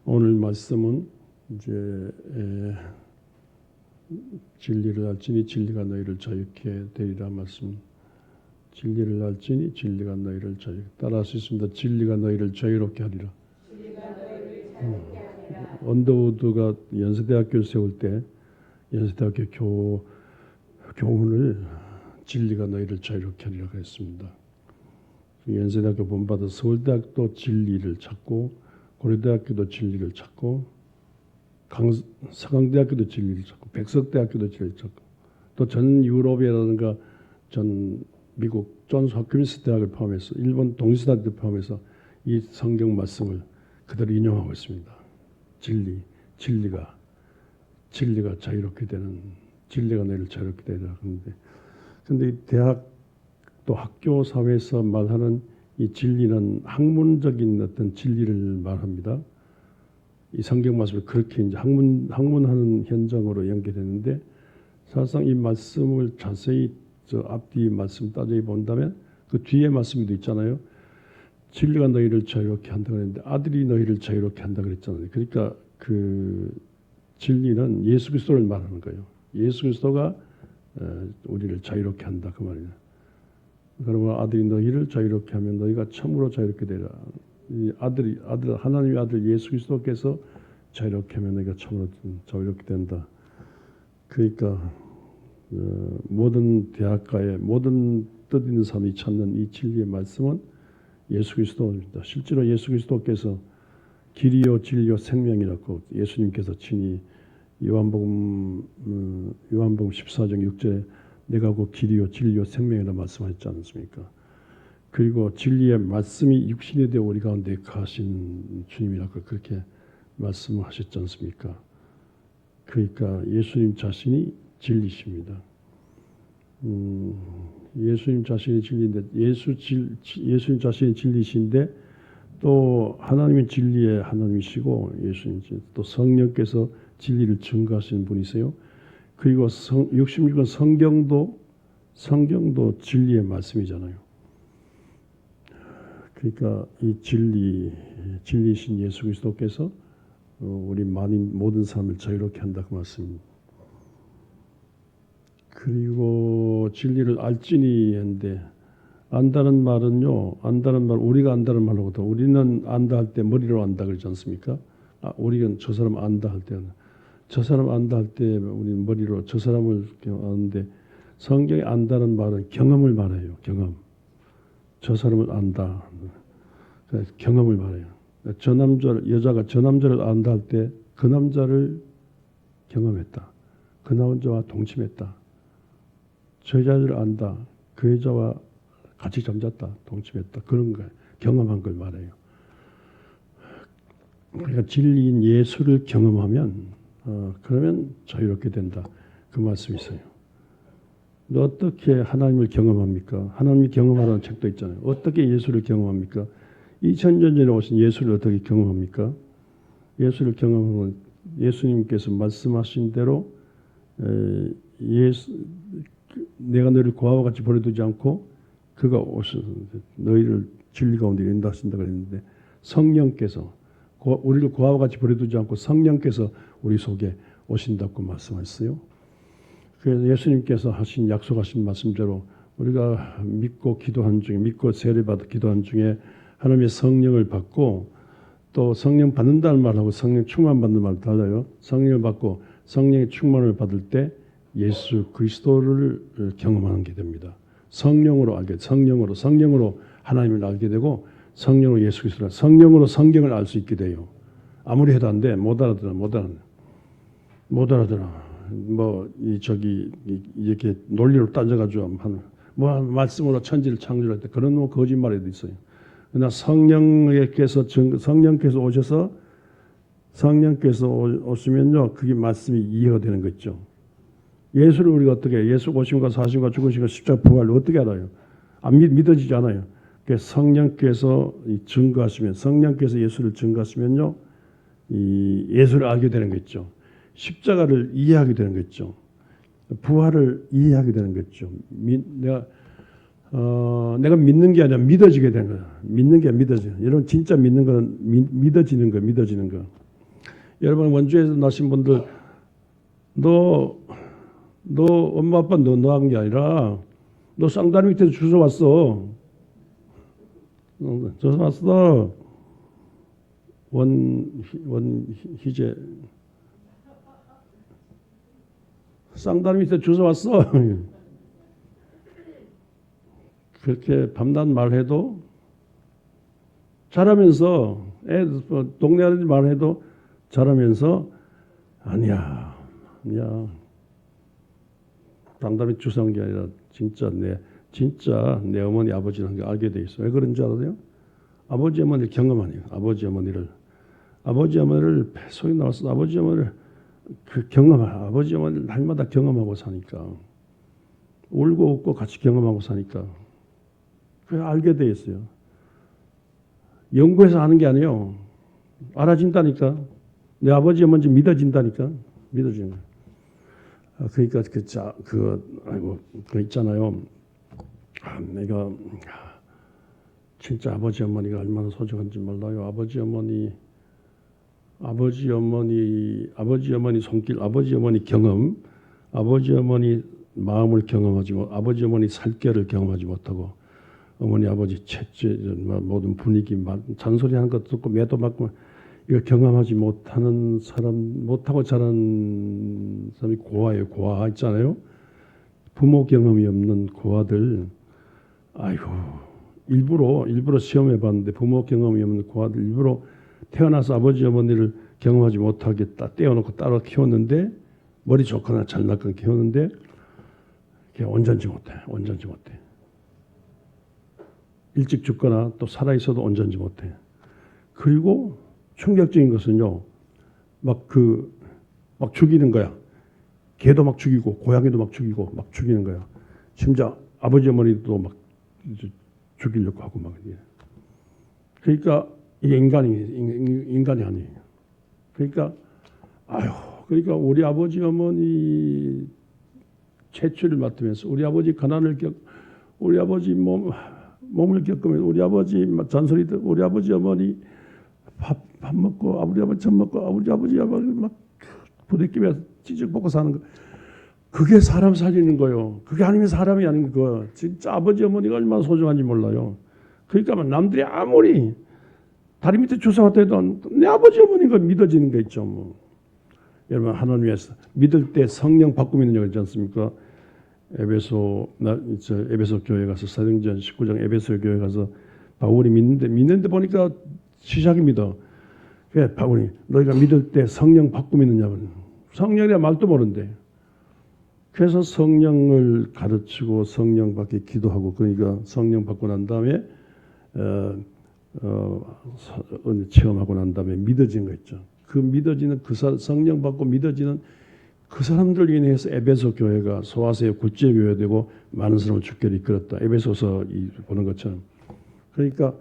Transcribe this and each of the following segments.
오늘 말씀은 이제 진리를 알지니 진리가 너희를 자유케 되리라 말씀. 진리를 알지니 진리가 너희를 자유케. 따라할 수 있습니다. 진리가 너희를 자유롭게 하리라. 언더우드가 연세대학교를 세울 때 연세대학교 교훈을 진리가 너희를 자유롭게 하리라 그랬습니다. 연세대학교 본받아 서울대학도 진리를 찾고 고려대학교도 진리를 찾고 서강대학교도 진리를 찾고 백석대학교도 진리를 찾고 또 전 유럽이라든가 전 미국 존스 홉킨스 대학을 포함해서 일본 동시대학을 포함해서 이 성경 말씀을 그대로 인용하고 있습니다. 진리가 자유롭게 되는 진리가 너희를 자유롭게 되리라. 그런데 이 대학 또 학교 사회에서 말하는 이 진리는 학문적인 어떤 진리를 말합니다. 이 성경 말씀을 그렇게 이제 학문하는 현장으로 연결했는데 사실상 이 말씀을 자세히 저 앞뒤 말씀 따져 본다면 그 뒤에 말씀도 있잖아요. 진리가 너희를 자유롭게 한다 그랬는데 아들이 너희를 자유롭게 한다 그랬잖아요. 그러니까 그 진리는 예수 그리스도를 말하는 거예요. 예수 그리스도가 우리를 자유롭게 한다 그 말이에요. 그러면 아들이 너희를 자유롭게 하면 너희가 참으로 자유롭게 되라. 이 하나님의 아들 예수 그리스도께서 자유롭게 하면 너희가 참으로 자유롭게 된다. 그러니까 모든 대학가에 모든 뜻 있는 사람이 찾는 이 진리의 말씀은 예수 그리스도입니다. 실제로 예수 그리스도께서 길이요 진리요 생명이라고 예수님께서 친히 요한복음 14장 6절에 내가 그 길이요 진리요 생명이라 말씀하셨지 않습니까? 그리고 진리의 말씀이 육신이 되어 우리 가운데 거하신 주님이라고 그렇게 말씀하셨지 않습니까? 그러니까 예수님 자신이 진리십니다. 예수님 자신이 진리인데 예수님 자신이 진리신데 또 하나님은 진리의 하나님이시고 예수님 또 성령께서 진리를 증거하시는 분이세요. 그리고 66권 성경도 진리의 말씀이잖아요. 그러니까 이 진리신 예수 그리스도께서 우리 모든 사람을 자유롭게 한다 그 말씀입니다. 그리고 진리를 알지니 했는데 안다는 말은요. 안다는 말 우리가 안다는 말하고도 우리는 안다 할 때 머리로 안다 그러지 않습니까? 우리는 저 사람 안다 할 때는 저 사람 안다 할 때 우리는 머리로 저 사람을 아는데 성경에 안다는 말은 경험을 말해요. 경험. 저 사람을 안다. 경험을 말해요. 여자가 저 남자를 안다 할 때 그 남자를 경험했다. 그 남자와 동침했다. 저 여자를 안다. 그 여자와 같이 잠잤다. 동침했다. 그런 걸 경험한 걸 말해요. 그러니까 진리인 예수를 경험하면 그러면 자유롭게 된다. 그 말씀이 있어요. 어떻게 하나님을 경험합니까? 하나님이 경험하라는 책도 있잖아요. 어떻게 예수를 경험합니까? 2000년 전에 오신 예수를 어떻게 경험합니까? 예수를 경험하면 예수님께서 말씀하신 대로 내가 너희를 고아와 같이 버려두지 않고 그가 오셔서 너희를 진리 가운데 인도하신다 그랬는데 성령께서 우리를 고아와 같이 버려두지 않고 성령께서 우리 속에 오신다고 말씀하셨어요. 그래서 예수님께서 약속하신 말씀대로 우리가 믿고 세례받아 기도한 중에 하나님의 성령을 받고 또 성령 받는다는 말하고 성령 충만 받는 말 달라요. 성령을 받고 성령의 충만을 받을 때 예수 그리스도를 경험하는 게 됩니다. 성령으로 하나님을 알게 되고 성령으로 예수 그리스도를 성령으로 성경을 알 수 있게 돼요. 아무리 해도 안 돼. 못 알아들어. 이렇게 논리로 따져가지고 말씀으로 천지를 창조할 때 그런 거짓말에도 있어요. 그러나 성령께서 오셔서 오시면요 그게 말씀이 이해가 되는 거죠. 예수를 우리가 어떻게 예수 오심과 사심과 죽으심과 십자가 부활을 어떻게 알아요? 안 믿어지지 않아요. 성령께서 증거하시면 성령께서 예수를 증거하시면요 이 예수를 알게 되는 거죠. 십자가를 이해하게 되는 거죠. 부활을 이해하게 되는 거죠. 내가 믿는 게 아니라 믿어지게 되는 거야. 믿는 게 믿어지는. 여러분 진짜 믿는 건 믿어지는 거. 여러분 원주에서 나신 분들 너 엄마 아빠 너 한 게 아니라 너 쌍다리 밑에서 주워 왔어. 주워 왔어. 원희재 쌍다리 밑에 주워 왔어. 그렇게 밤낮 말해도 잘하면서 동네 아들 말해도 잘하면서 아니야. 쌍다리 주워 온 게 아니라 진짜 내 어머니 아버지라는 걸 알게 돼 있어. 왜 그런 줄 알아요? 아버지 어머니를 경험하네요. 아버지 어머니를 속에 나와서 아버지 어머니를 아버지 어머니를 날마다 경험하고 사니까 울고 웃고 같이 경험하고 사니까 그래 알게 돼 있어요. 연구해서 아는 게 아니에요. 알아진다니까. 내 아버지 어머니 믿어진다니까. 믿어지는 거예요. 그러니까 그 있잖아요. 내가 진짜 아버지 어머니가 얼마나 소중한지 몰라요. 아버지 어머니 손길, 아버지 어머니 경험, 아버지 어머니 마음을 경험하지 못, 아버지 어머니 살결을 경험하지 못하고 어머니 아버지 채취 모든 분위기 잔소리하는 것도 듣고 매도 맞고 이거 경험하지 못하는 사람 못하고 자란 사람이 고아예요. 고아 있잖아요. 부모 경험이 없는 고아들 아이고 일부러 시험해 봤는데 부모 경험이 없는 고아들 일부러 태어나서 아버지 어머니를 경험하지 못하게 떼어놓고 따로 키웠는데 머리 좋거나 잘났거나 키웠는데 온전치 못해. 일찍 죽거나 또 살아있어도 온전치 못해. 그리고 충격적인 것은요. 막 죽이는 거야. 개도 막 죽이고 고양이도 막 죽이고 막 죽이는 거야. 심지어 아버지 어머니도 막 죽이려고 하고 막. 그러니까 이게 인간이 아니에요. 그러니까 그러니까 우리 아버지 어머니 채취를 맡으면서 우리 아버지 가난을 우리 아버지 몸을 겪으면서 우리 아버지 잔소리 듣고 우리 아버지 어머니 밥 먹고 우리 아버지 젖 먹고 우리 아버지 막 부대끼면서 찌직 먹고 사는 거. 그게 사람 살리는 거요. 그게 아니면 사람이 아닌 거. 진짜 아버지 어머니가 얼마나 소중한지 몰라요. 그러니까 남들이 아무리 다리 밑에 주워 왔다 해도 내 아버지 어머니가 믿어지는 게 있죠. 뭐. 여러분 하나님 위해서 믿을 때 성령 바꿈 있는 거 있지 않습니까? 에베소 교회 가서 사도행전 19장 에베소 교회 가서 바울이 믿는데 보니까 시작이 믿어. 그래 바울이 너희가 믿을 때 성령 바꿈 있느냐고. 성령이라 말도 모른대. 그래서 성령을 가르치고 성령 받게 기도하고 그러니까 성령 받고 난 다음에 체험하고 난 다음에 믿어진 거 있죠. 그 믿어지는 성령 받고 믿어지는 그 사람들 인해서 에베소 교회가 소아세의 국제 교회 되고 많은 사람을 주께로 이끌었다. 에베소서 보는 것처럼. 그러니까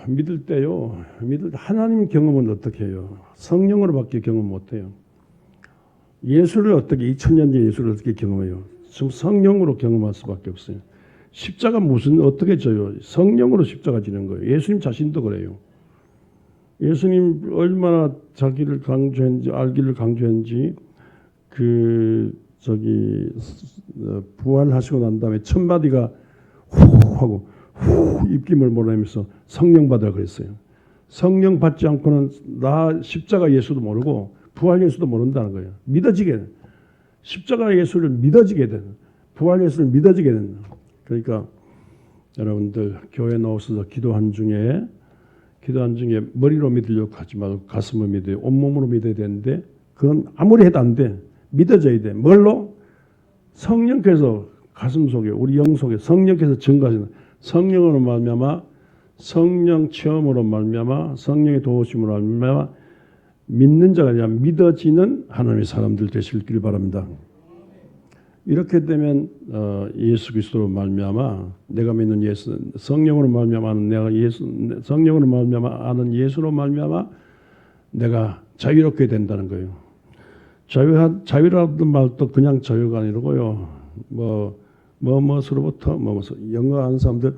믿을 때요. 하나님 경험은 어떻게 해요? 성령으로밖에 경험 못 해요. 예수를 어떻게 2000년 전 예수를 어떻게 경험해요? 지금 성령으로 경험할 수밖에 없어요. 십자가 어떻게 져요? 성령으로 십자가 지는 거예요. 예수님 자신도 그래요. 예수님 얼마나 자기를 강조했는지 알기를 강조했는지 부활하시고 난 다음에 첫 마디가 후 하고 후 입김을 몰아내면서 성령 받으라 그랬어요. 성령 받지 않고는 나 십자가 예수도 모르고 부활 예수도 모른다는 거예요. 믿어지게 돼. 십자가 예수를 믿어지게 되는 부활 예수를 믿어지게 된다. 그러니까 여러분들 교회 나오셔서 기도한 중에 머리로 믿으려고 하지 말고 가슴으로 믿어요. 온몸으로 믿어야 되는데 그건 아무리 해도 안 돼. 믿어져야 돼. 뭘로? 성령께서 가슴 속에 우리 영 속에 성령께서 증거하시는 성령으로 말미암아 성령 체험으로 말미암아 성령의 도우심으로 말미암아 믿는 자가 아니라 믿어지는 하나님의 사람들 되시길 바랍니다. 이렇게 되면 예수 그리스도로 말미암아 내가 믿는 예수 성령으로 말미암아 성령으로 말미암아 아는 예수로 말미암아 내가 자유롭게 된다는 거예요. 자유라는 말도 그냥 자유가 아니고요. 뭐뭐으로부터 영어 하는 사람들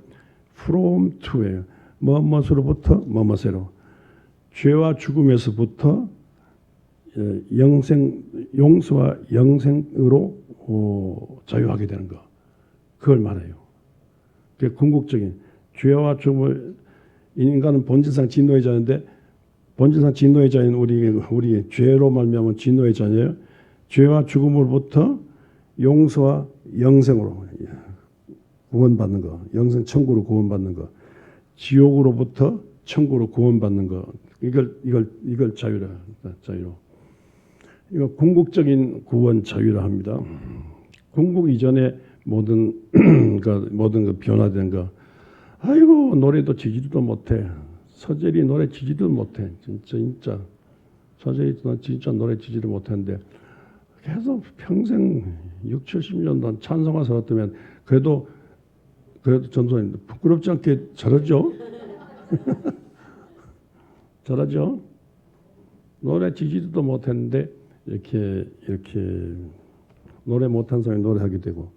from to예요. 뭐뭐으로부터 뭐뭐로 죄와 죽음에서부터 영생, 용서와 영생으로 자유하게 되는 거. 그걸 말해요. 그 궁극적인 죄와 죽음을 인간은 본질상 진노의 자인데 본질상 진노의 자인 우리 죄로 말미암은 진노의 자녀예요. 죄와 죽음으로부터 용서와 영생으로 구원받는 거, 영생 천국으로 구원받는 거, 지옥으로부터 천국으로 구원받는 거, 이걸 자유라, 자유. 이거 궁극적인 구원 자유라 합니다. 궁극 이전에 모든 그 변화된 거. 아이고 노래도 지지도 못해. 서재리 노래 지지도 못해. 진짜 서재리 진짜 노래 지지도 못하는데 계속 평생 6, 70년 동안 찬송가 살았다면 그래도 전도사님 부끄럽지 않게 잘하죠? 잘하죠? 노래 지지도 못했는데 이렇게 노래 못한 사람이 노래하게 되고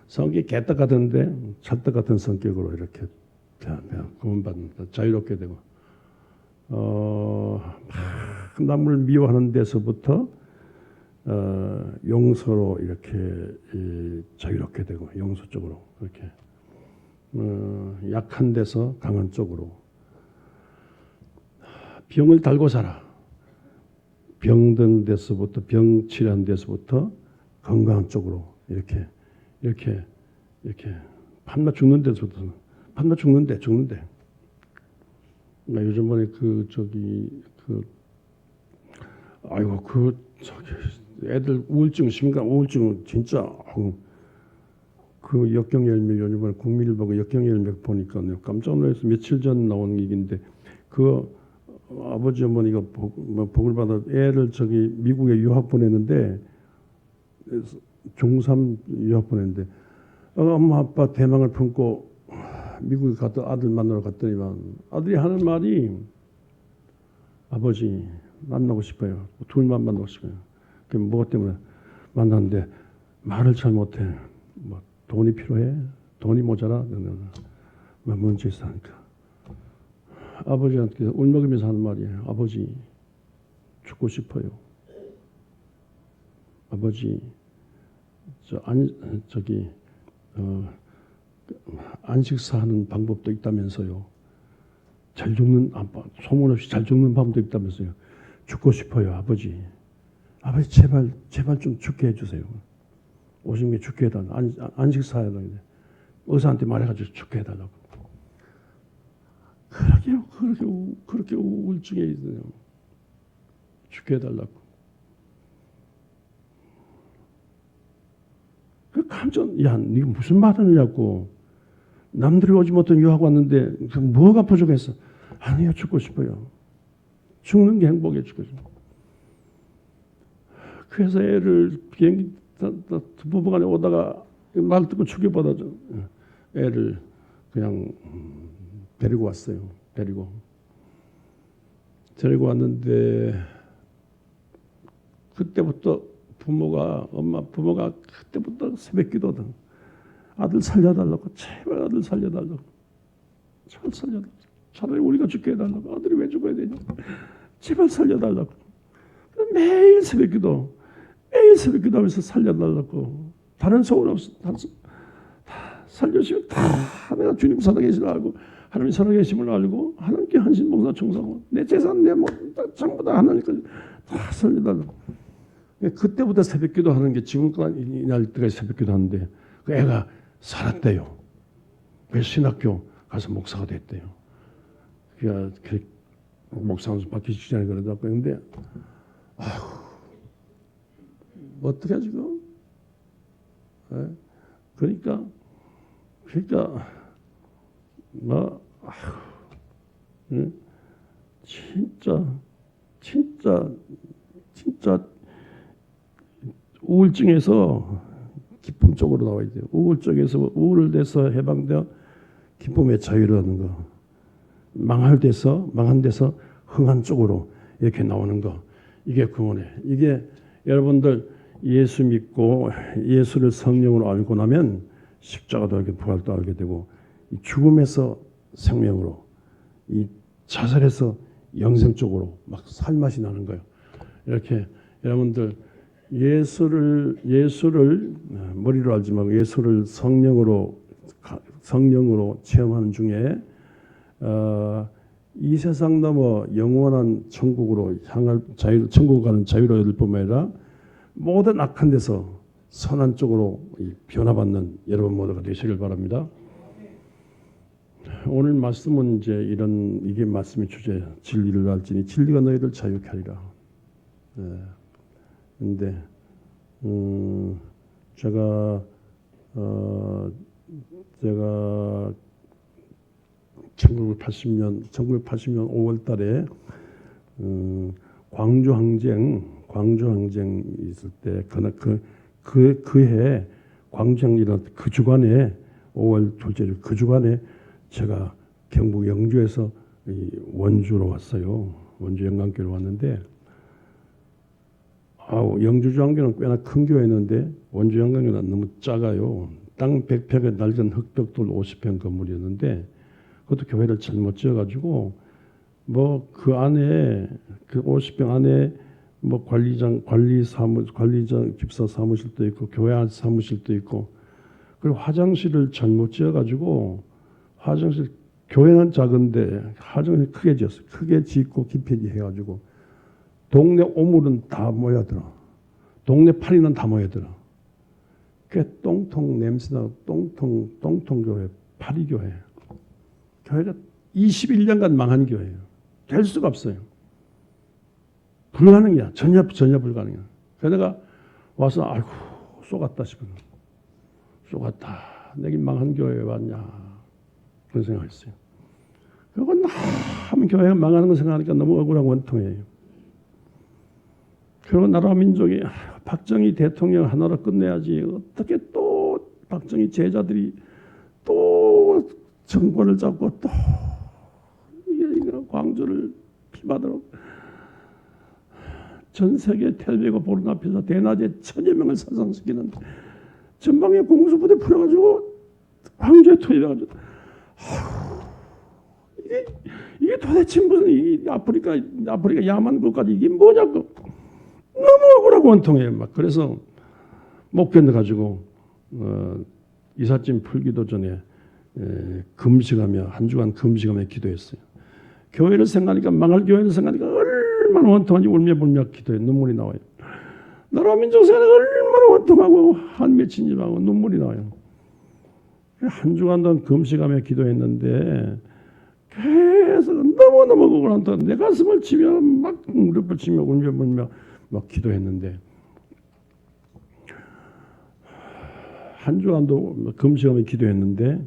성격이 개떡 같은데 찰떡 같은 성격으로 이렇게 구원받는다. 자유롭게 되고 남을 미워하는 데서부터 용서로 이렇게 자유롭게 되고 용서 쪽으로 그렇게 약한 데서 강한 쪽으로 병을 달고 살아. 병든 데서부터 병 치료한 데서부터 건강한 쪽으로 이렇게 판나 죽는 데서부터 판나 죽는데 나 요즘 번에 애들 우울증 심각 우울증 진짜 그 역경열매 요즘에 국민일보가 역경열매 보니까 깜짝 놀라서 며칠 전 나온 얘기인데 그 아버지 어머니가 복을 받아 애를 미국에 유학 보냈는데 중3 유학 보냈는데 엄마 아빠 대망을 품고 미국에 갔다 아들 만나러 갔더니만 아들이 하는 말이 아버지 만나고 싶어요. 둘만 만나고 싶어요. 그 뭐 때문에 만났는데 말을 잘 못해. 뭐 돈이 필요해? 돈이 모자라? 뭐 문제 있어 하니까 아버지한테 울먹이면서 하는 말이에요. 아버지 죽고 싶어요. 아버지 안식사 하는 방법도 있다면서요. 잘 죽는 소문 없이 잘 죽는 방법도 있다면서요. 죽고 싶어요, 아버지. 아버지 제발 좀 죽게 해주세요. 오신 게 죽게 해달라. 안식사 해달라. 의사한테 말해가지고 죽게 해달라고. 그렇게 우울증에 있어요. 죽게 해달라고. 그 감전, 야, 네가 무슨 말 하느냐고. 남들이 오지 못한 유학 왔는데 뭐가 부족했어? 아니요, 죽고 싶어요. 죽는 게 행복해 죽고 싶어요. 그래서 애를 비행기 부부간에 오다가 말 듣고 죽여받아줘. 애를 그냥 데리고 왔어요. 데리고 왔는데 그때부터 부모가 그때부터 새벽기도든 아들 살려달라고 제발 아들 살려달라고 제발 살려달라고 차라리 우리가 죽게 해달라고 아들이 왜 죽어야 되냐 제발 살려달라고 매일 새벽기도 하면서 살려달라고 다른 소원 없어 다 살려주시면 다 내가 주님 살아계시를 알고 하나님 살아계심을 알고 하나님께 한신봉사 청소하고 내 재산 내 뭐 전부 다 하나님께 다 살려달라고 그때부터 새벽기도 하는 게 지금까지 이날 때까지 새벽기도 하는데 그 애가 살았대요. 그래서 신학교 가서 목사가 됐대요. 그러니까 목사하면서 바뀌기 직전에 그러더라고요. 근데 어떻게 지금? 그러니까 진짜 우울증에서 기쁨 쪽으로 나와야 돼요. 우울돼서 해방되어 기쁨의 자유를 얻는 거. 망한 데서 흥한 쪽으로 이렇게 나오는 거. 이게 구원이에요. 이게 여러분들 예수 믿고 예수를 성령으로 알고 나면 십자가도 알게 부활도 알게 되고 이 죽음에서 생명으로 이 자살에서 영생 쪽으로 막 살맛이 나는 거예요. 이렇게 여러분들 예수를 머리로 알지 말고 예수를 성령으로 체험하는 중에 이 세상 넘어 영원한 천국으로 향할 천국 가는 자유로울 뿐만 아니라 모든 악한 데서 선한 쪽으로 변화받는 여러분 모두가 되시길 바랍니다. 오늘 말씀은 이제 이게 말씀의 주제, 진리를 알지니 진리가 너희를 자유케 하리라. 근데 제가 1980년 5월 달에 광주 항쟁 있을 때 그해 광주 항쟁 일어났 그 주간에 5월 둘째 주 그 주간에 제가 경북 영주에서 원주로 왔어요. 원주 영광교회로 왔는데 영주 장교는 꽤나 큰 교회였는데 원주 영광교회는 너무 작아요. 땅 100평에 낮은 흙벽돌 50평 건물이었는데 그것도 교회를 잘못 지어가지고 뭐 그 안에 그 50평 안에 뭐 관리장 집사 사무실도 있고 교회 사무실도 있고 그리고 화장실을 잘못 지어가지고 화장실 교회는 작은데 화장실 크게 지었어요. 크게 짓고 깊이 해가지고 동네 오물은 다 모여들어. 동네 파리는 다 모여들어. 꽤 똥통 냄새나고 똥통 교회, 파리 교회. 교회가 21년간 망한 교회예요. 될 수가 없어요. 불가능이야. 전혀 불가능이야. 그래서 내가 와서 아이고 쏘갔다 싶은 거예요. 쏘갔다. 내가 망한 교회에 왔냐. 그런 생각했어요. 그리고 남 교회가 망하는 거 생각하니까 너무 억울하고 원통해요. 그리고 나라 민족이 박정희 대통령 하나로 끝내야지 어떻게 또 박정희 제자들이 또 정권을 잡고 또 이게 광주를 피받으러 전 세계 텔레비가 보는 앞에서 대낮에 1000여 명을 사상시키는 전방에 공수부대 풀어가지고 광주에 투입해가지고 이게 도대체 무슨 이 아프리카 야만 국가지 이게 뭐냐고 너무 억울하고 원통해요. 막 그래서 못 견뎌가지고 이삿짐 풀기도 전에 금식하며 한 주간 금식하며 기도했어요. 교회를 생각하니까 망할 교회를 생각하니까 얼마나 원통한지 울며불며 기도해 눈물이 나와요. 나라 민족 생각하니까 얼마나 원통하고 한맺힌지하고 눈물이 나와요. 한 주간 동안 금식하며 기도했는데 계속 너무너무 억울한다. 내 가슴을 치며 막 무릎을 치며 울며불며 막 기도했는데 한 주간도 금식하며 기도했는데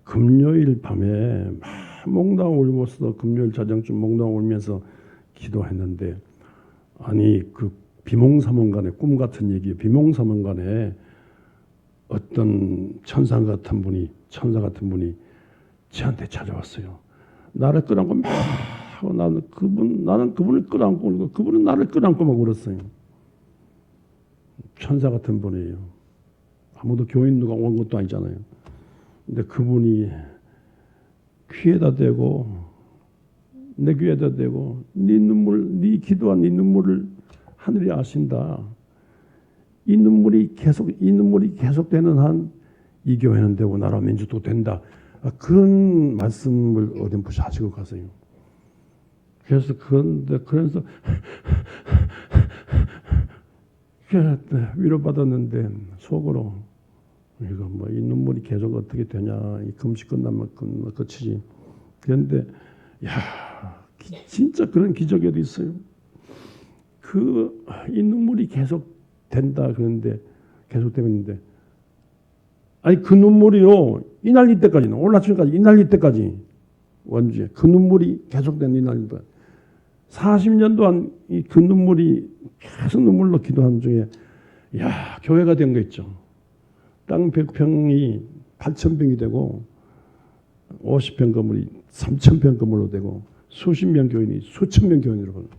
금요일 밤에 막 몽당 울고서 금요일 자정쯤 몽당 울면서 기도했는데 아니 그 비몽사몽간에 꿈 같은 얘기예요. 비몽사몽간에 어떤 천사 같은 분이 저한테 찾아왔어요. 나를 끌어안고 막 하고 나는 그분을 끌어안고 울고 그분은 나를 끌어안고 막 울었어요. 천사 같은 분이에요. 아무도 교인 누가 온 것도 아니잖아요. 근데 그분이 귀에다 대고 내 귀에다 대고 네 기도한 네 눈물을 하늘이 아신다. 이 눈물이 계속되는 한 이 교회는 되고 나라 민주도 된다. 그런 말씀을 어렴풋이 하시고 가세요. 그래서 위로받았는데 속으로 이거 뭐 이 눈물이 계속 어떻게 되냐. 이 금식 끝나면 끝이지. 그런데 진짜 그런 기적이 어디 있어요. 이 눈물이 계속 된다 그런데 계속 되는데 아니 그 눈물이요 이 날릴 때까지는 올라치기까지 이 날릴 때까지 원주에 그 눈물이 계속된 이 날릴 때 40년 동안 그 눈물이 계속 눈물로 기도한 중에 교회가 된 거 있죠. 땅 100평이 8,000평이 되고 50평 건물이 3,000평 건물로 되고 수십 명 교인이 수천 명 교인으로 보는.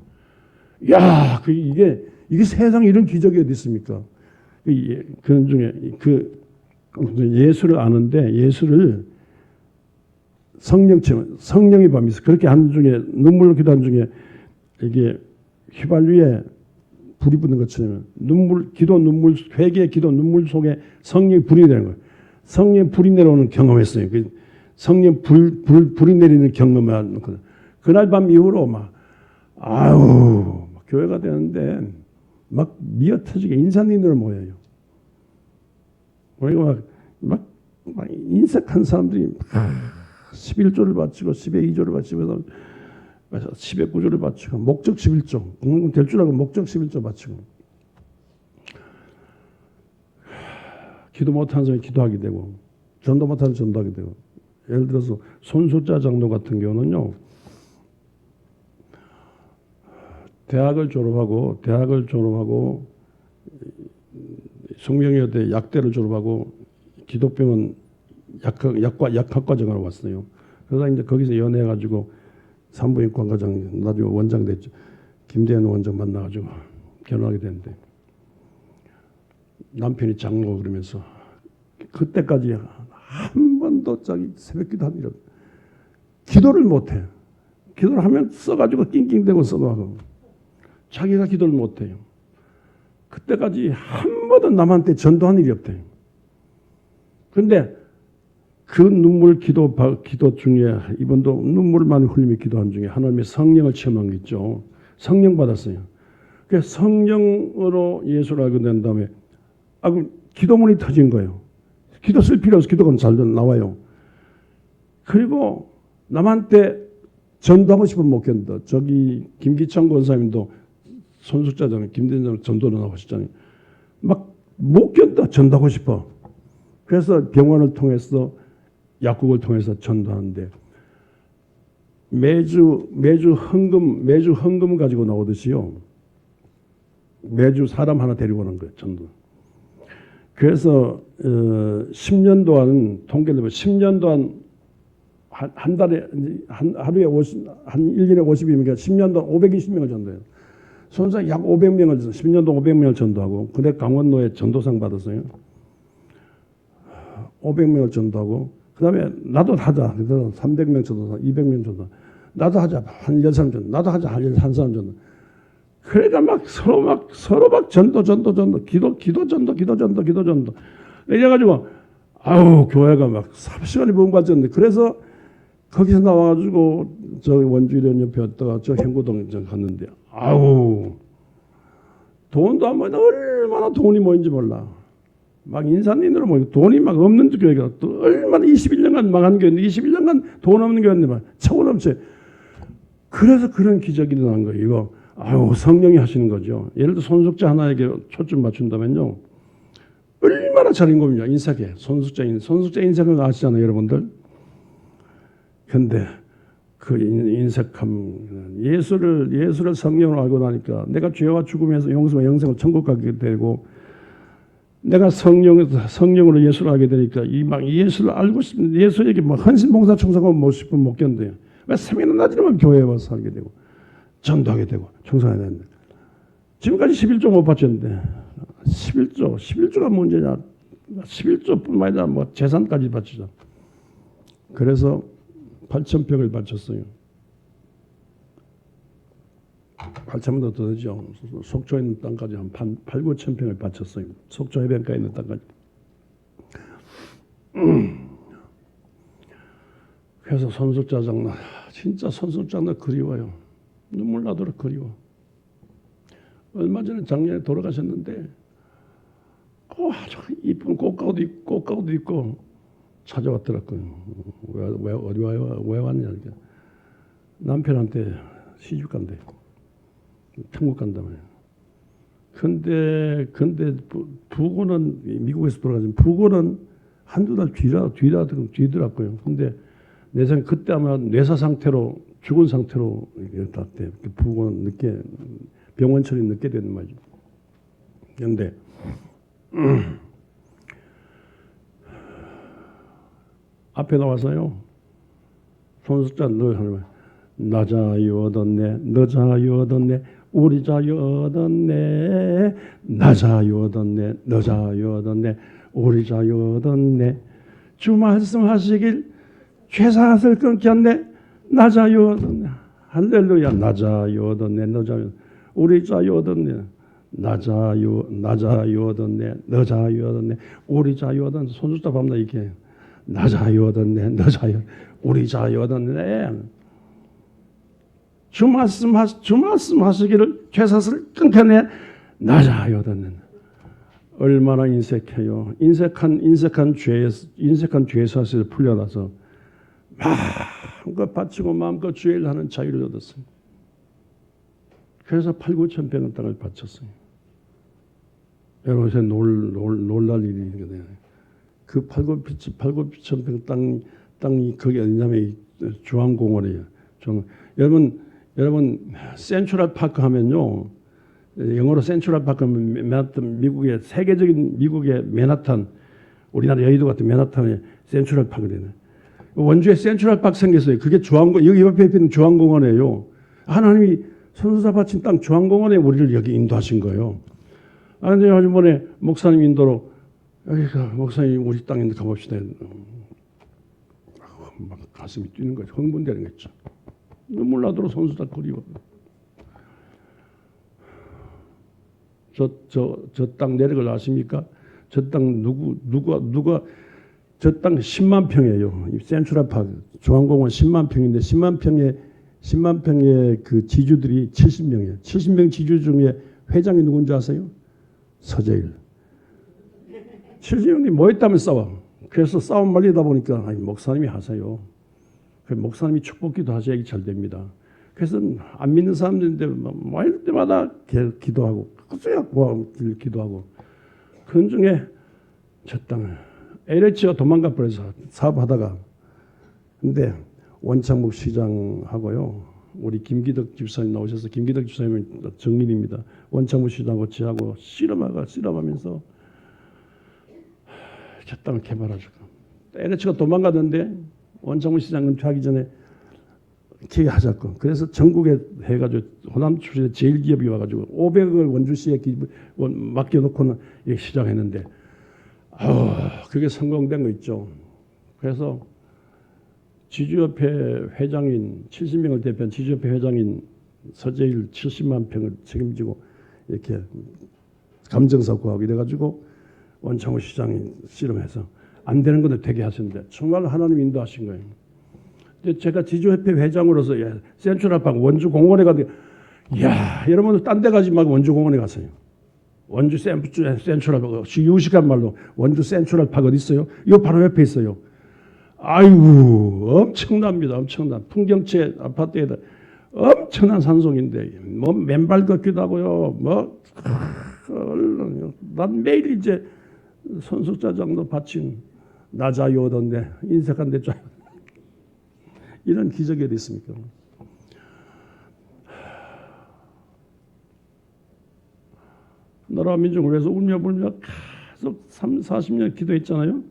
이게 세상에 이런 기적이 어디 있습니까? 그런 중에 예수를 아는데 예수를 성령이 밤이 있어. 그렇게 한 중에 눈물로 기도한 중에 이게 휘발유에 불이 붙는 것처럼 기도 눈물, 회개의 기도 눈물 속에 성령의 불이 되는 거예요. 성령의 불이 내려오는 경험했어요. 성령 불이 내리는 경험을 하는 거예요. 그날 밤 이후로 막 교회가 되는데 막 미어터지게 인산인으로 모여요. 그리고 막 인색한 사람들이 11조를 바치고 10의 2조를 바치고 10의 9조를 바치고 목적 11조 될 줄 알고 목적 11조 바치고 기도 못하는 사람이 기도하게 되고 전도 못하는 사람이 전도하게 되고 예를 들어서 손숫자 장로 같은 경우는요. 대학을 졸업하고 성명여대 약대를 졸업하고 기독병원 약학과정으로 왔어요. 그러다 이제 거기서 연애해가지고 산부인과과장 나중에 원장 됐죠. 김대현 원장 만나가지고 결혼하게 됐는데 남편이 장로 그러면서 그때까지 한 번도 자기 새벽기도 한 일 없어. 기도를 못해. 기도를 하면 써가지고 낑낑대고 써가고 자기가 기도를 못해요. 그때까지 한 번도 남한테 전도한 일이 없대요. 그런데 그 눈물 기도 중에 이번도 눈물을 많이 흘리며 기도한 중에 하나님의 성령을 체험한 게 있죠. 성령 받았어요. 그래서 성령으로 예수를 알게 된 다음에 기도문이 터진 거예요. 기도 쓸 필요 없어. 기도가 잘 나와요. 그리고 남한테 전도하고 싶으면 못 견뎌. 저기 김기창 권사님도 손숫자잖아요. 김대장 전도를 나오셨잖아요. 막 못 견뎌. 전도하고 싶어. 그래서 병원을 통해서 약국을 통해서 전도하는데 매주 헌금 가지고 나오듯이요. 매주 사람 하나 데리고 오는 거예요. 전도. 그래서 10년 동안 통계를 보면 10년 동안 한 달에 하루에 1년에 50명이니까 10년 동안 520명을 전도해요. 손상 약 500명을 10년 동안 500명을 전도하고 근데 강원도에 전도상 받았어요. 500명을 전도하고 그다음에 나도 하자. 그래서 300명 전도, 200명 전도. 나도 하자. 한 10사람 전도. 나도 하자. 한 사람 전도. 그러니까 서로 막 전도. 기도 전도. 이래가지고 교회가 막 3시간이 부흥받았는데 그래서 거기서 나와가지고 저 원주일연 옆에 왔다가 저 행구동 갔는데 돈도 안 모이는데 얼마나 돈이 모인지 몰라. 막 인산인으로 모이고 돈이 막 없는 교회가 또 얼마나 21년간 망한 교회인데 21년간 돈 없는 교회인데 막 차고 넘쳐. 그래서 그런 기적이 일어난 거예요. 이거 성령이 하시는 거죠. 예를 들어 손숙자 하나에게 초점 맞춘다면요. 얼마나 잘인 겁니까? 인색해. 손숙자 인색을 아시잖아요, 여러분들. 근데 그 인색함, 예수를 성령으로 알고 나니까 내가 죄와 죽음에서 용서와 영생을 천국 가게 되고 내가 성령으로 예수를 알게 되니까 예수를 알고 싶은 예수에게 헌신 봉사 청소하고 못 싶으면 못 견뎌요. 왜 세미나 낮이면 교회에 와서 살게 되고 전도하게 되고 청소해야 되는데 지금까지 11조 못 바쳤는데 11조가 문제냐? 11조뿐만 아니라 재산까지 바치자. 그래서 8,000평을 바쳤어요. 8,000평도 더 되죠. 속초에 있는 땅까지 한 8, 9,000평을 바쳤어요. 속초 해변가에 있는 땅까지. 그래서 손숙자 장로, 진짜 손숙자 장로 그리워요. 눈물 나도록 그리워. 얼마 전에 작년에 돌아가셨는데 아주 이쁜 꽃가루도 있고 찾아왔더라고요. 왜 왔냐. 남편한테 시집 간대. 천국 간다며. 근데 부고는 미국에서 돌아가신 부고는 한두 달 뒤더라고요. 근데 내 생각 그때 아마 뇌사 상태로 죽은 상태로 갔대. 부고는 늦게 병원 처리 늦게 되는 말이죠. 그런데 앞에 나와서요. 손숙자 늘 하는 나 자유 얻었네, 너 자유 얻었네, 우리 자유 얻었네, 나 자유 얻었네, 너 자유 얻었네, 우리 자유 얻었네. 주 말씀하시길 죄사슬 끊겼네, 나 자유 얻었네. 할렐루야. 나 자유 얻었네, 너 자유. 우리 자유 얻었네. 나 자유 얻었네. 너 자유 얻었네. 우리 자유 얻었네. 손수다 밤나 이렇게 나 자유 얻었네. 너 자유 우리 자유 얻었네. 주 말씀 하시기를 죄사슬 끊겨내 나 자유 얻었네. 얼마나 인색해요. 인색한 죄사슬 풀려나서 마음껏 바치고 마음껏 주의 일 하는 자유를 얻었어요. 그래서 8,9천 평의 땅을 바쳤어요. 여러분 요새 놀랄 일이거든요. 그 8,9천 평 땅이 거기 어디냐면 중앙공원이에요. 여러분 센트럴 파크 하면요. 영어로 센트럴 파크 하면 맨하탄 미국의 세계적인 미국의 맨하탄 우리나라 여의도 같은 맨하탄의 센트럴 파크래요. 원주에 센트럴 파크 생겼어요. 그게 여기 옆에 있는 중앙공원이에요. 하나님이 선수사 바친 땅 중앙공원에 우리를 여기 인도하신 거예요. 그런데 이번에 목사님 인도로 여기가 목사님 우리 땅에 가봅시다. 막 가슴이 뛰는 거죠. 흥분되는 거죠. 눈물 나도록 선수사 그리워. 저 땅 내력을 아십니까? 저 땅 누가 저 땅 10만 평이에요. 센트럴 파크 중앙공원 10만 평인데 10만 평의 그 지주들이 70명이에요. 70명 지주 중에 회장이 누군지 아세요? 서재일. 70명이 모였다면 싸워. 그래서 싸움 말리다 보니까 아니, 목사님이 하세요. 목사님이 축복기도 하셔야 잘 됩니다. 그래서 안 믿는 사람들인데 모일 때마다 기도하고 그래야 기도하고 그 중에 저 땅을 LH가 도망가 버려서 사업하다가 근데 원창목 시장하고요. 우리 김기덕 집사님 나오셔서 김기덕 집사님은 정인입니다. 원창목 시장하고 지하고 씨름하면서 저 땅을 개발하시고 LH가 도망가던데 원창목 시장 은퇴하기 전에 기획하셨고 그래서 전국에 해가지고 호남 출신의 제일 기업이 와가지고 500억을 원주시에 맡겨놓고는 시작했는데 그게 성공된 거 있죠. 그래서 지주협회 회장인 70명을 대표한 지주협회 회장인 서재일 70만 평을 책임지고 이렇게 감정사 구하고 이래가지고 원창호 시장이 씨름해서 안 되는 건데 되게 하셨는데 정말 하나님 인도하신 거예요. 근데 제가 지주협회 회장으로서 센트럴 파크 원주 공원에 가도 여러분들 딴 데 가지 말고 원주 공원에 갔어요. 원주 센트럴 파크 유식한 말로 원주 센트럴 파크 어디 있어요? 이거 바로 옆에 있어요. 아이고 엄청납니다. 엄청난 풍경채 아파트에다 엄청난 산속인데 뭐 맨발 걷기도 하고요. 난 매일 이제 선수자장도 바친 나 자유 얻었네 인색한 데 자유 이런 기적이 어디 있습니까? 나라 민족을 위해서 울며 불며 계속 40년 기도했잖아요.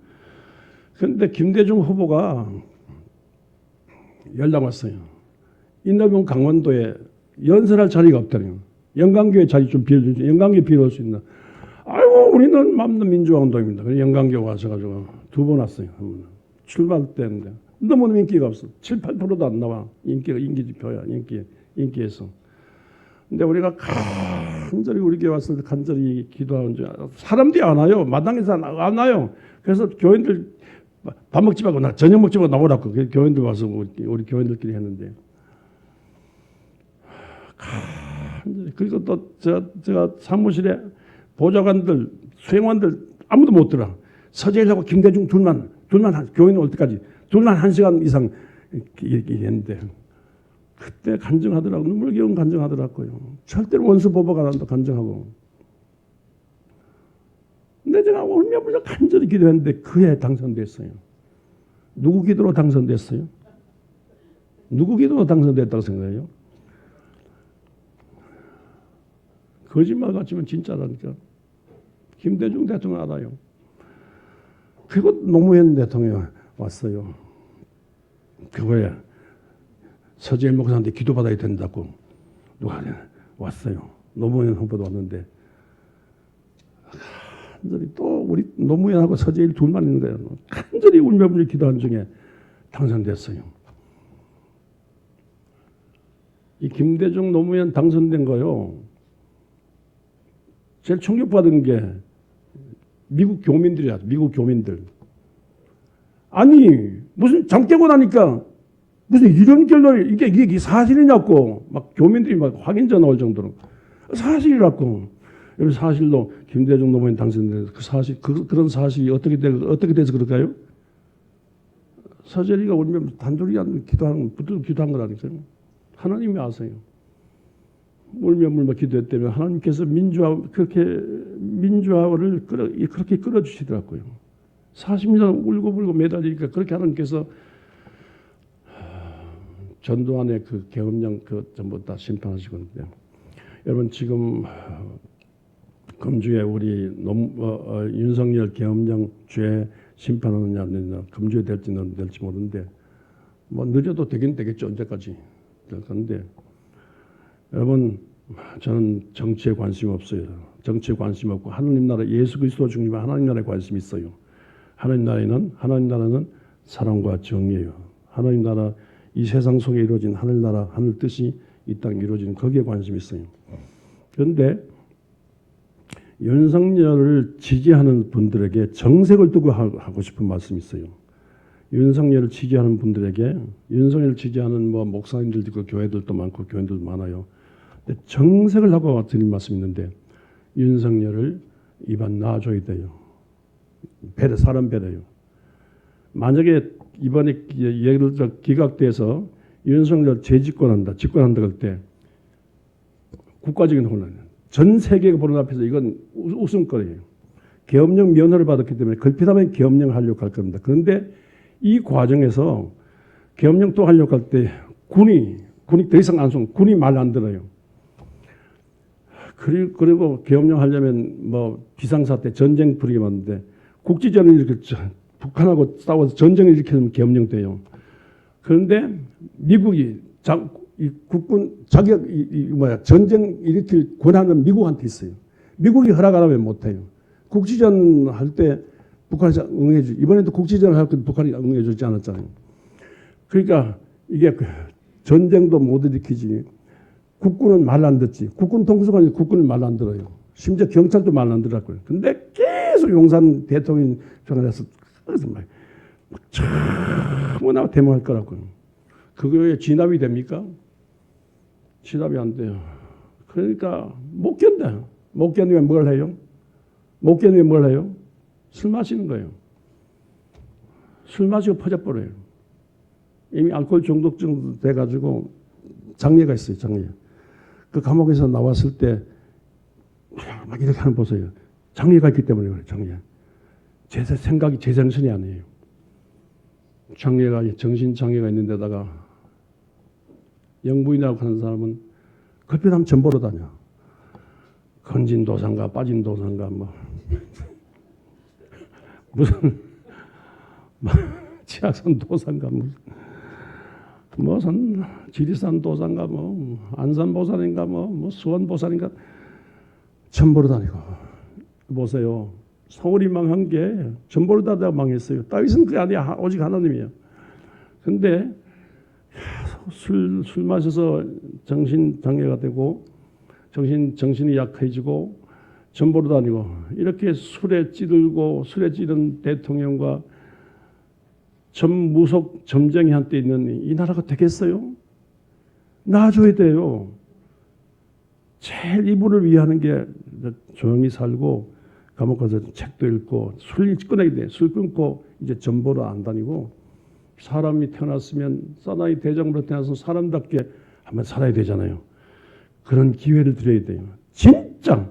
그런데 김대중 후보가 연락 왔어요. 인도병 강원도에 연설할 자리가 없다네요. 영광교회 자리 좀 빌려주세요. 영광교회 빌려올 수 있나? 아이고 우리는 맘는 민주화운동입니다. 그래서 영광교회 와셔가지고 2번 왔어요. 출마할 때인데 너무 인기가 없어. 7, 8%도 안 나와. 인기지표야. 인기에서. 근데 우리가 간절히 우리 교회 왔을 때 간절히 기도하는 줄 사람들이 안 와요. 마당에서 안 와요. 그래서 교인들 밥 먹지 말고 나 저녁 먹지 말고 나오라고 교인들 와서 우리 교인들끼리 했는데 간절히 그리고 또 제가 사무실에 보좌관들 수행관들 아무도 못 들어. 서재일하고 김대중 둘만 교인 올 때까지 둘만 1시간 이상 얘기했는데 그때 간증하더라고. 눈물겨운 간증하더라고요. 절대로 원수 보복 안 한다 간증하고. 근데 제가 울며 불며 간절히 기도했는데 그해 당선됐어요. 누구 기도로 당선됐어요? 누구 기도로 당선됐다고 생각해요? 거짓말 같지만 진짜라니까. 김대중 대통령 알아요. 그리고 노무현 대통령 왔어요. 그거에 서재일 목사한테 기도받아야 된다고 누가 왔어요. 노무현 후보도 왔는데 간절히 또 우리 노무현하고 서재일 둘만 있는 거예요. 간절히 울며 불며 기도한 중에 당선됐어요. 이 김대중 노무현 당선된 거요. 제일 충격받은 게 미국 교민들이야. 미국 교민들. 아니 무슨 장 깨고 나니까 무슨 이런 결론이 이게 사실이냐고 막 교민들이 막 확인자 나올 정도로 사실이라고. 여러분 사실로 김대중 노무현 당선된 그 사실 그런 사실이 어떻게 돼서 그럴까요? 서재리가 울면 단둘이 기도한 거라니까요. 하나님이 아세요. 울면 기도했다면 하나님께서 민주화를 그렇게 끌어주시더라고요. 40년 울고 매달리니까 그렇게 하나님께서 전두환의 그 계엄령 전부 다 심판하시거든요. 여러분 지금 금주에 우리 윤석열 계엄령 죄 심판하느냐 안 되느냐 금주에 될지는 될지 모르는데 뭐 늦어도 되긴 되겠죠. 언제까지 될 건데 여러분 저는 정치에 관심 없어요. 정치에 관심 없고 하나님 나라 예수 그리스도 중심의 하나님 나라에 관심이 있어요. 하나님 나라는 사랑과 정의예요. 하나님 나라 이 세상 속에 이루어진 하늘 나라 하늘 뜻이 이 땅에 이루어지는 거기에 관심이 있어요. 그런데 윤석열을 지지하는 분들에게 정색을 두고 하고 싶은 말씀이 있어요. 윤석열을 지지하는 분들에게 윤석열을 지지하는 뭐 목사님들도 있고 교회들도 많고 교인들도 많아요. 근데 정색을 하고 드릴 말씀이 있는데 윤석열을 입안 놔줘야 돼요. 사람 배려요. 만약에 이번에 예를 들어 기각돼서 윤석열 집권한다 할 때 국가적인 혼란. 전 세계가 보는 앞에서 이건 웃음거리예요. 계엄령 면허를 받았기 때문에 걸핏하면 계엄령 하려고 할 겁니다. 그런데 이 과정에서 계엄령 또 하려고 할 때 군이 더 이상 안 송, 군이 말 안 들어요. 그리고 계엄령 하려면 뭐 비상사태 전쟁 부리게 만드는데 국지전을 일으켰죠. 북한하고 싸워서 전쟁을 일으키면 계엄령 돼요. 그런데 미국이 국군 전쟁 일으킬 권한은 미국한테 있어요. 미국이 허락 안 하면 못 해요. 국지전 할 때 북한에서 응해주. 이번에도 국지전을 할 때 북한이 응해주지 않았잖아요. 그러니까 이게 전쟁도 못 일으키지. 국군은 말 안 듣지. 국군 통수관이 국군은 말 안 들어요. 심지어 경찰도 말 안 들었고요. 근데 계속 용산 대통령 전화해서 너무나 대모할 거라고요. 그거에 진압이 됩니까? 진압이 안 돼요. 그러니까 못 견뎌요. 못 견디면 뭘 해요? 못 견디면 뭘 해요? 술 마시는 거예요. 술 마시고 퍼져버려요. 이미 알코올 중독증 돼가지고 장례가 있어요. 장례. 그 감옥에서 나왔을 때 막 이렇게 하는 보세요. 장례가 있기 때문에 그래요. 장례. 제 생각이 제 정신이 아니에요. 장례가 정신장애가 있는 데다가 영부인이라고 하는 사람은 급히하면 전보러 다녀. 건진 도산가 빠진 도산가 뭐 무슨 치악산 도산가 무슨 지리산 도산가 뭐 안산 보살인가 뭐 수원 보살인가 전보러 다니고 보세요. 서울이 망한 게 전보로 다 망했어요. 다윗은 그게 아니야. 오직 하나님이에요. 근데 술 마셔서 정신장애가 되고 정신이 약해지고 전보로 다니고 이렇게 술에 찌든 대통령과 전무속 점쟁이 한때 있는 이 나라가 되겠어요? 놔줘야 돼요. 제일 이분을 위하는 게 조용히 살고 감옥 가서 책도 읽고 술 끊어야 돼. 술 끊고 이제 전보로 안 다니고 사람이 태어났으면 사나이 대장으로 태어나서 사람답게 한번 살아야 되잖아요. 그런 기회를 드려야 돼요. 진짜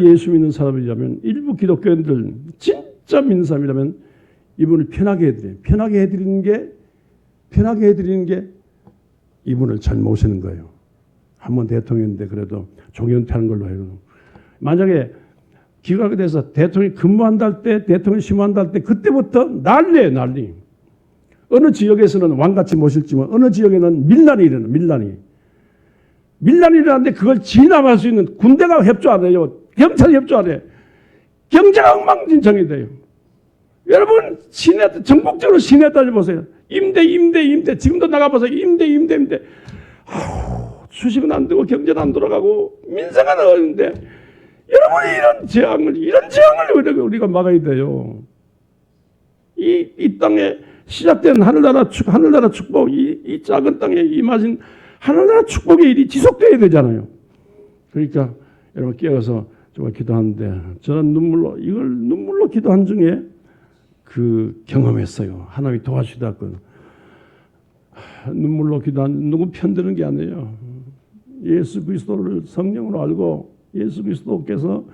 예수 믿는 사람이라면 일부 기독교인들 진짜 믿는 사람이라면 이분을 편하게 해드려요. 편하게 해드리는 게 이분을 잘 모시는 거예요. 한번 대통령인데 그래도 종연퇴하는 걸로 해요. 만약에 기각이 돼서 대통령이 근무한다 할 때, 대통령이 심한다 할 때 그때부터 난리예요. 난리. 어느 지역에서는 왕같이 모실지만 어느 지역에는 밀란이 일어나. 밀란이 일어나는데 그걸 진압할 수 있는 군대가 협조 안 해요. 경찰이 협조 안 해요. 경제가 엉망진창이 돼요. 여러분 전국적으로 시내 따져보세요. 임대 지금도 나가보세요. 임대 주식은 안 되고 경제는 안 돌아가고 민생은 어려운데 여러분이 이런 재앙을 우리가 막아야 돼요. 이 땅에 시작된 하늘나라 축복, 이 작은 땅에 임하신 하늘나라 축복의 일이 지속돼야 되잖아요. 그러니까 여러분 깨어서 정말 기도하는데 저는 눈물로 기도한 중에 그 경험했어요. 하나님이 도와주시다고. 눈물로 기도한 누구 편드는 게 아니에요. 예수 그리스도를 성령으로 알고 예수 그리스도께서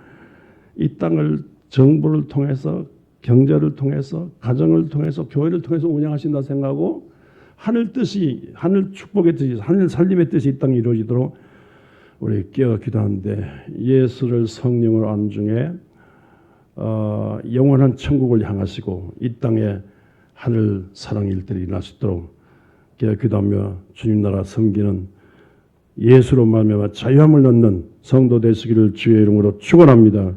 이 땅을 정부를 통해서 경제를 통해서 가정을 통해서 교회를 통해서 운영하신다 생각하고 하늘 뜻이 하늘 축복의 뜻이 하늘 살림의 뜻이 이 땅에 이루어지도록 우리 깨어 기도하는데 예수를 성령으로 아는 중에 영원한 천국을 향하시고 이 땅에 하늘 사랑 일들이 일어날 수 있도록 깨어 기도하며 주님 나라 섬기는 예수로 말미암아 자유함을 얻는 성도 되시기를 주의 이름으로 축원합니다.